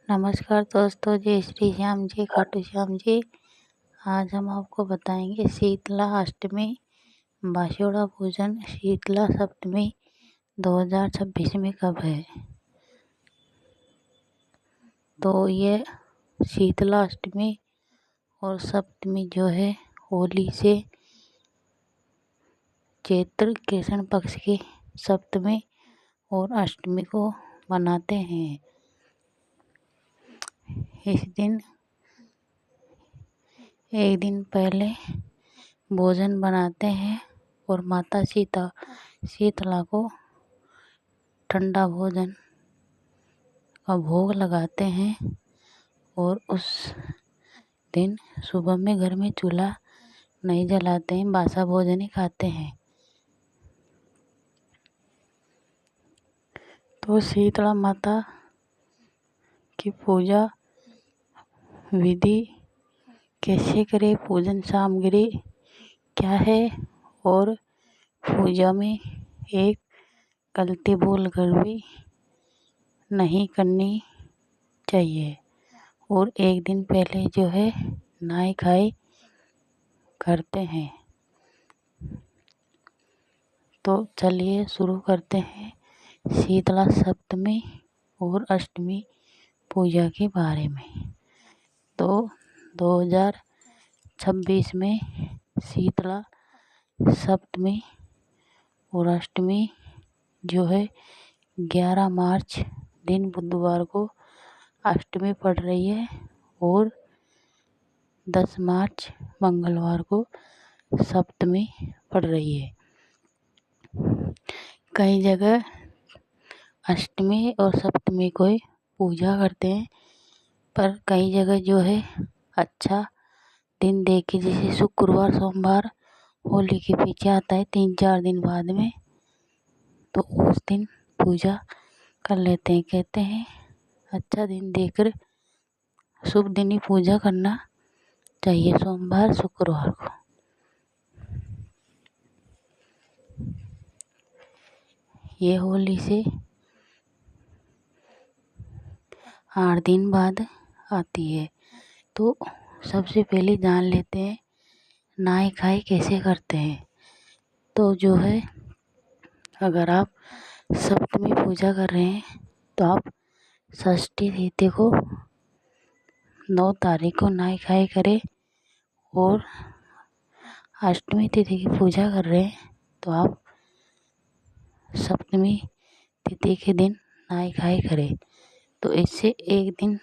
नमस्कार दोस्तों, जय श्री श्याम जी, खाटू श्याम जी। आज हम आपको बताएंगे शीतला अष्टमी बाशोड़ा पूजन शीतला सप्तमी 2026 में कब है। तो ये शीतला अष्टमी और सप्तमी जो है होली से चैत्र कृष्ण पक्ष की सप्तमी और अष्टमी को मनाते हैं। इस दिन एक दिन पहले भोजन बनाते हैं और माता शीतला को ठंडा भोजन का भोग लगाते हैं और उस दिन सुबह में घर में चूल्हा नहीं जलाते हैं, बासा भोजन ही खाते हैं। तो शीतला माता की पूजा विधि कैसे करें, पूजन सामग्री क्या है और पूजा में एक गलती भूल कर भी नहीं करनी चाहिए और एक दिन पहले जो है नहाई खाई करते हैं। तो चलिए शुरू करते हैं शीतला सप्तमी और अष्टमी पूजा के बारे में। तो 2026 में शीतला सप्तमी और अष्टमी जो है 11 मार्च दिन बुधवार को अष्टमी पड़ रही है और 10 मार्च मंगलवार को सप्तमी पड़ रही है। कई जगह अष्टमी और सप्तमी को ही पूजा करते हैं, पर कई जगह जो है अच्छा दिन देख के, जैसे शुक्रवार सोमवार होली के पीछे आता है 3-4 दिन बाद में, तो उस दिन पूजा कर लेते हैं। कहते हैं अच्छा दिन देखकर शुभ दिन ही पूजा करना चाहिए, सोमवार शुक्रवार को। ये होली से 8 दिन बाद आती है। तो सबसे पहले जान लेते हैं नहाई खाई कैसे करते हैं। तो जो है अगर आप सप्तमी पूजा कर रहे हैं तो आप षष्ठी तिथि को 9 तारीख को नहाई खाई करें और अष्टमी तिथि की पूजा कर रहे हैं तो आप सप्तमी तिथि के दिन नहाई खाई करें। तो इससे एक दिन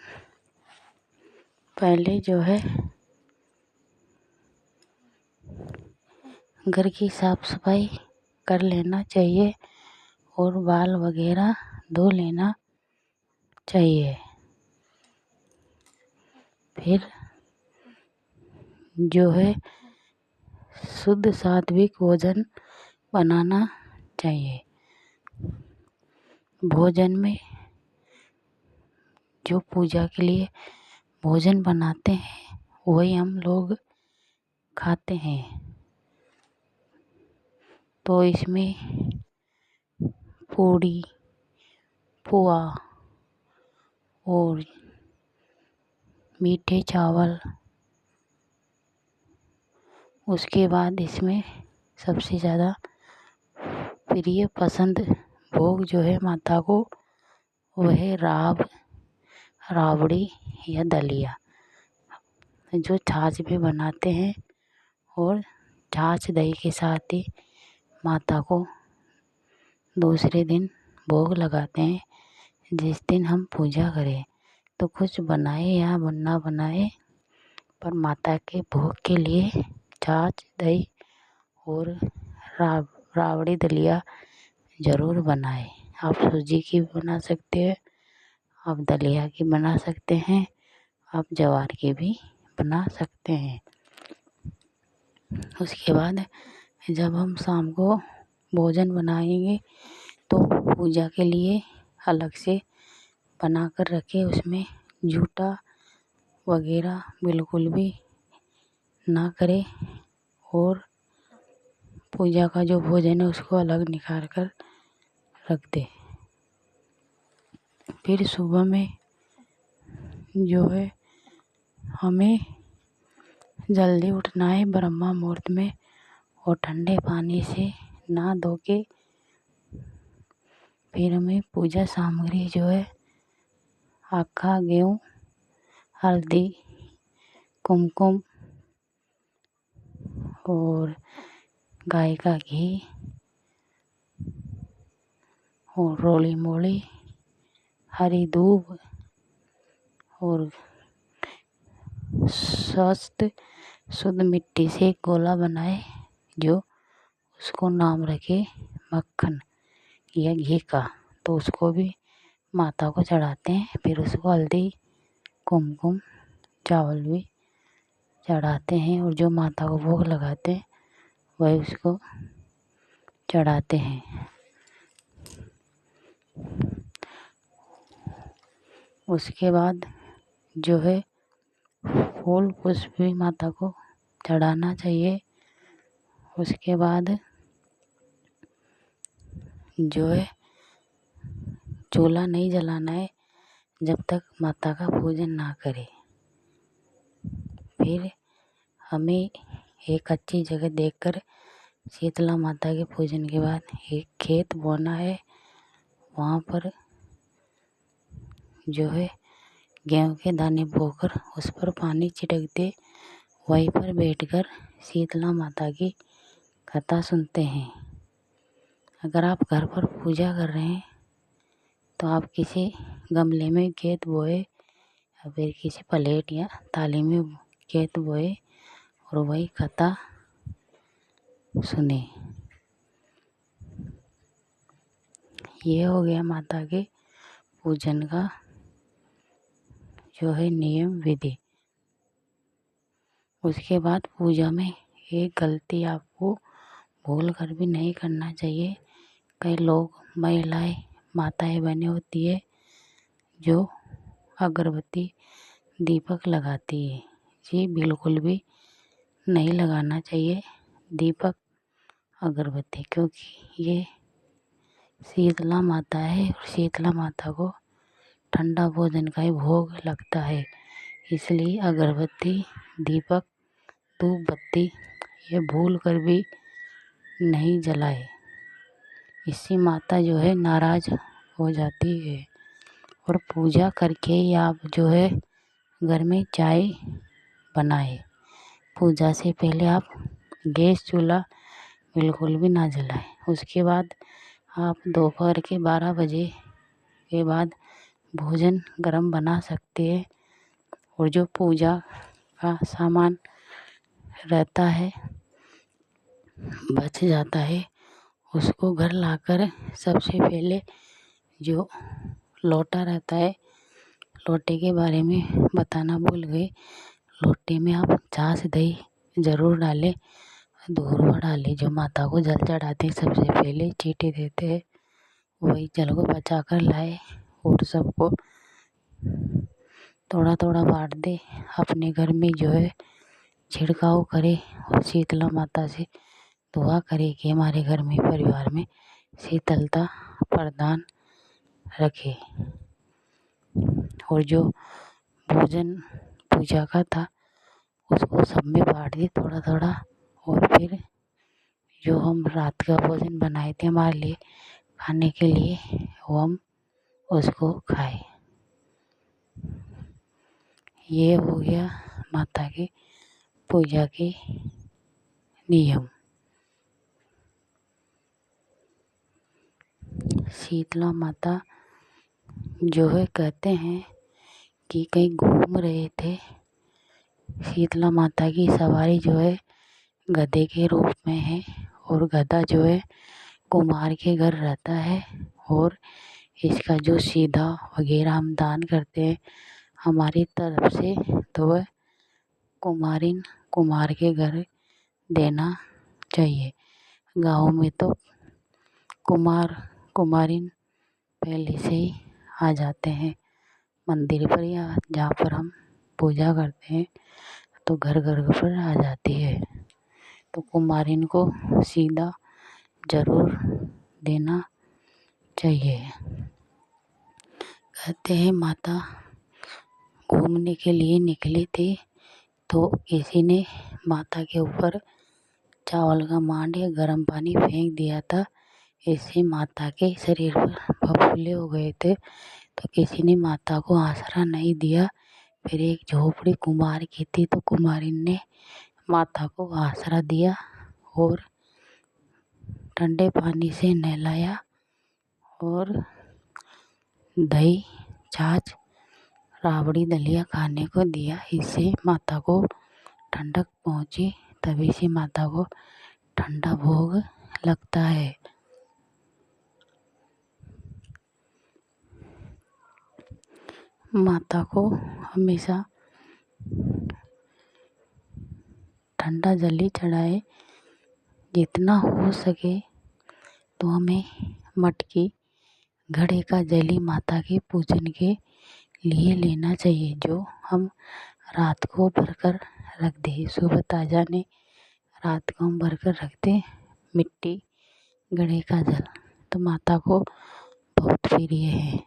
पहले जो है घर की साफ सफाई कर लेना चाहिए और बाल वगैरह धो लेना चाहिए। फिर जो है शुद्ध सात्विक भोजन बनाना चाहिए। भोजन में जो पूजा के लिए भोजन बनाते हैं वही हम लोग खाते हैं। तो इसमें पूड़ी पुआ और मीठे चावल, उसके बाद इसमें सबसे ज़्यादा प्रिय पसंद भोग जो है माता को वह राबड़ी या दलिया, जो छाछ में बनाते हैं और छाछ दही के साथ ही माता को दूसरे दिन भोग लगाते हैं। जिस दिन हम पूजा करें तो कुछ बनाए या ना बनाए, पर माता के भोग के लिए छाछ दही और राबड़ी दलिया ज़रूर बनाए। आप सूजी की भी बना सकते हैं, आप दलिया की बना सकते हैं, आप ज्वार की भी बना सकते हैं। उसके बाद जब हम शाम को भोजन बनाएंगे तो पूजा के लिए अलग से बना कर रखें, उसमें झूठा वगैरह बिल्कुल भी ना करें और पूजा का जो भोजन है उसको अलग निकाल कर रख दें। फिर सुबह में जो है हमें जल्दी उठना है ब्रह्मा मुहूर्त में और ठंडे पानी से नहा धो के फिर हमें पूजा सामग्री जो है आखा गेहूँ, हल्दी, कुमकुम और गाय का घी और रोली मोली, हरी दूब और स्वस्थ शुद्ध मिट्टी से एक गोला बनाए जो उसको नाम रखे मक्खन या घी का, तो उसको भी माता को चढ़ाते हैं। फिर उसको हल्दी, कुमकुम, चावल भी चढ़ाते हैं और जो माता को भोग लगाते हैं वही उसको चढ़ाते हैं। उसके बाद जो है फूल पुष्प भी माता को चढ़ाना चाहिए। उसके बाद जो है चूल्हा नहीं जलाना है जब तक माता का पूजन ना करें। फिर हमें एक अच्छी जगह देखकर शीतला माता के पूजन के बाद एक खेत बोना है। वहाँ पर जो है गेहूँ के दाने बोकर उस पर पानी छिड़क दे, वहीं पर बैठकर शीतला माता की कथा सुनते हैं। अगर आप घर पर पूजा कर रहे हैं तो आप किसी गमले में खेत बोए या फिर किसी प्लेट या थाली में खेत बोए और वही कथा सुने। ये हो गया माता के पूजन का जो है नियम विधि। उसके बाद पूजा में एक गलती आपको भूल कर भी नहीं करना चाहिए। कई लोग महिलाएं माताएं बनी होती है जो अगरबत्ती दीपक लगाती है। जी बिल्कुल भी नहीं लगाना चाहिए दीपक अगरबत्ती, क्योंकि ये शीतला माता है और शीतला माता को ठंडा भोजन का ही भोग लगता है। इसलिए अगरबत्ती, दीपक, धूप बत्ती ये भूल कर भी नहीं जलाए। इससे माता जो है नाराज हो जाती है। और पूजा करके ही आप जो है घर में चाय बनाए। पूजा से पहले आप गैस चूल्हा बिल्कुल भी ना जलाएं। उसके बाद आप दोपहर के 12 बजे के बाद भोजन गरम बना सकते हैं। और जो पूजा का सामान रहता है बच जाता है उसको घर लाकर सबसे पहले जो लोटा रहता है, लोटे के बारे में बताना भूल गए। लोटे में आप छाछ दही ज़रूर डालें, दूर्वा डालें। जो माता को जल चढ़ाते हैं सबसे पहले चींटी देते हैं वही जल को बचा कर लाए और सबको थोड़ा थोड़ा बांट दे। अपने घर में जो है छिड़काव करे और शीतला माता से दुआ करे कि हमारे घर में परिवार में शीतलता प्रदान रखे। और जो भोजन पूजा का था उसको सब में बांट दे थोड़ा थोड़ा। और फिर जो हम रात का भोजन बनाए थे हमारे लिए खाने के लिए वो हम उसको खाए। ये हो गया माता की पूजा के नियम। शीतला माता जो है कहते हैं कि कहीं घूम रहे थे। शीतला माता की सवारी जो है गधे के रूप में है और गधा जो है कुम्हार के घर रहता है। और इसका जो सीधा वगैरह हम दान करते हैं हमारी तरफ से तो वह कुम्हारिन कुम्हार के घर देना चाहिए। गाँव में तो कुम्हार कुम्हारिन पहले से ही आ जाते हैं मंदिर पर या जहाँ पर हम पूजा करते हैं तो घर घर पर आ जाती है। तो कुम्हारिन को सीधा ज़रूर देना चाहिए। कहते हैं माता घूमने के लिए निकले थे तो किसी ने माता के ऊपर चावल का मांड या गर्म पानी फेंक दिया था। इससे माता के शरीर पर फफूंदी हो गए थे। तो किसी ने माता को आसरा नहीं दिया। फिर एक झोपड़ी कुम्हार की थी तो कुम्हारिन ने माता को आसरा दिया और ठंडे पानी से नहलाया और दही, छाछ, राबड़ी, दलिया खाने को दिया। इससे माता को ठंडक पहुँची। तभी से माता को ठंडा भोग लगता है। माता को हमेशा ठंडा जल ही चढ़ाए। जितना हो सके तो हमें मटकी, घड़े का जल ही माता के पूजन के लिए लेना चाहिए, जो हम रात को भरकर रख दें। सुबह ताजा ने रात को हम भरकर रखते मिट्टी, घड़े का जल, तो माता को बहुत प्रिय है।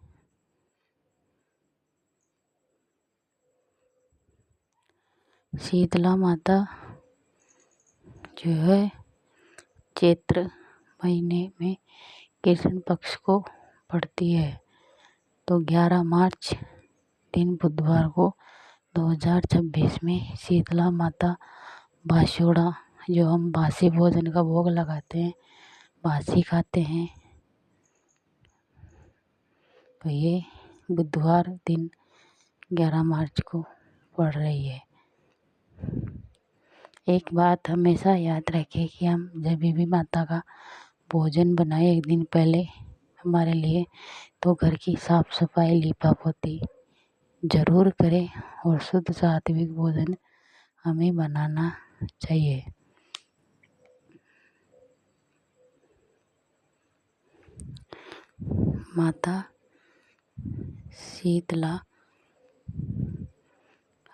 शीतला माता जो है चैत्र महीने में कृष्ण पक्ष को पड़ती है। तो 11 मार्च दिन बुधवार को 2026 में शीतला माता बासोड़ा, जो हम बासी भोजन का भोग लगाते हैं, बासी खाते हैं, तो ये बुधवार दिन 11 मार्च को पड़ रही है। एक बात हमेशा याद रखें कि हम जब भी माता का भोजन बनाए एक दिन पहले हमारे लिए, तो घर की साफ सफाई, लीपा पोती ज़रूर करें और शुद्ध सात्विक भोजन हमें बनाना चाहिए। माता शीतला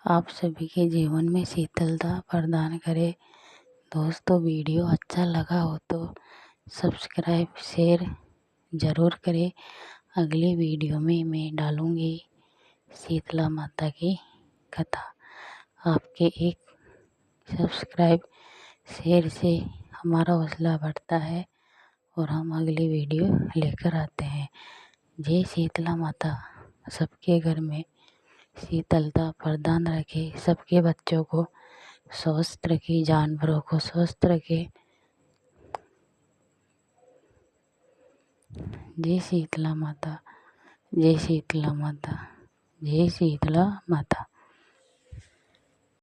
आप सभी के जीवन में शीतलता प्रदान करे। दोस्तों, वीडियो अच्छा लगा हो तो सब्सक्राइब, शेयर ज़रूर करें। अगली वीडियो में मैं डालूँगी शीतला माता की कथा। आपके एक सब्सक्राइब, शेयर से हमारा हौसला बढ़ता है और हम अगली वीडियो लेकर आते हैं। जय शीतला माता सबके घर में शीतलता प्रदान रखे, सबके बच्चों को स्वस्थ रखे, जानवरों को स्वस्थ रखे। जय शीतला माता, जय शीतला माता, जय शीतला माता।